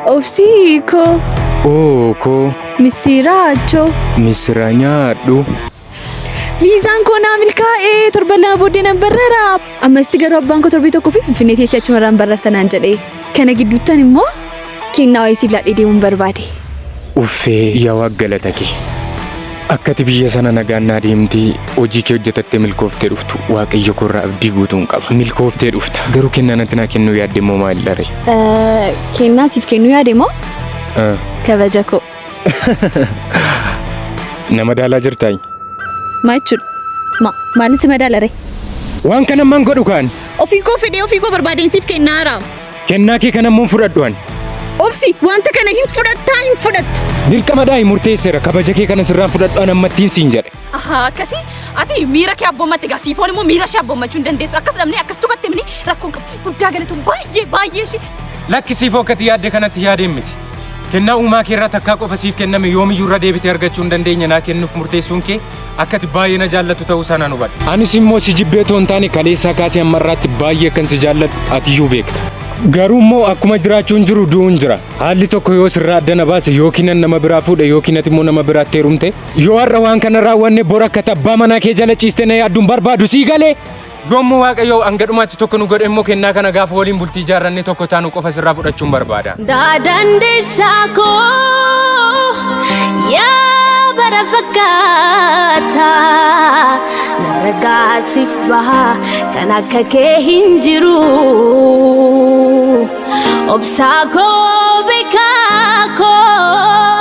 Obsiiko. Ooko. Misiraacho. Misiranyadhu. Viizaan koo naa milkaa'ee torban lama booddee nan barara. Ammasti garuu abbaan koo torbii tokkoo fi Finfinnee teessee achumarraan barartanaan jedhee. Kana gidduuttan immoo kennaa wayii siif laadhee deemuun barbaade. Uffee yaa waggalata kee. Akkati biyya sana nagaannaa deemtee hojii kee hojjetattee milkooftee dhuftu waaqayyo korraa abdii guutuun qaba. Milkooftee dhufta. Garuu kennaa natti naa kennuu yaadde moo maal dharee? Kennaa siif kennuu yaade moo? Kabaja koo. Nama daalaa jirtaa? Maal jechuudha? Maalitti madaalare? Waan kana man godhu kaan? Ofii koo fedhee ofii koo barbaadeen siif kennaara. Kennaa kee kana immoo fudhadhuan. Obsi wanta kana hin fudhatta. Dirqama daa'ii murteesseera kabaja kee kana sirraan fudhadhuan ammattiin siin jedhe. Akkasii ati miira kee abboomatte gasiifoon immoo miira ishee abboomachuu hin dandeessu. Akkas dhabnee akkas tubatte mini rakkoon qabu guddaa galatuun baay'ee ishee. Lakkisiifoo akkati yaadde kanatti yaadeen miti. Kennaa uumaa kee irraa takkaa qofa siif kenname yoomiyyuu irra deebitee argachuu hin dandeenye naa kennuuf murteessuun kee akkati baay'ee na jaallatu ta'uu sana nu hubadhe. Anis immoo si jibbee toon taane kaleessaa kaasee ammarraatti baay'ee kan si jaalladhu atiyyuu beekta. Garuu immoo akkuma jiraachuun jiru du'uun jira. Haalli tokko yoo sirraa adda na baase yookiin nama biraa fuudhe yookiin ati immoo nama biraatti heerumte yoo har'a waan kana raawwanne bor akka tabbaa manaa kee jala ciiste na yaadduun barbaadu sii galee. Yommuu waaqayyoo hangadhumaatti tokko nu godhe immoo kennaa kana gaafa waliin bultii ijaarranne tokko taanu qofa sirraa fudhachuun barbaada. Dandeessaa koo yaa bara fakkaata narra gaasiif baha kan akka kee hin jiru obsaa koo beekaa koo.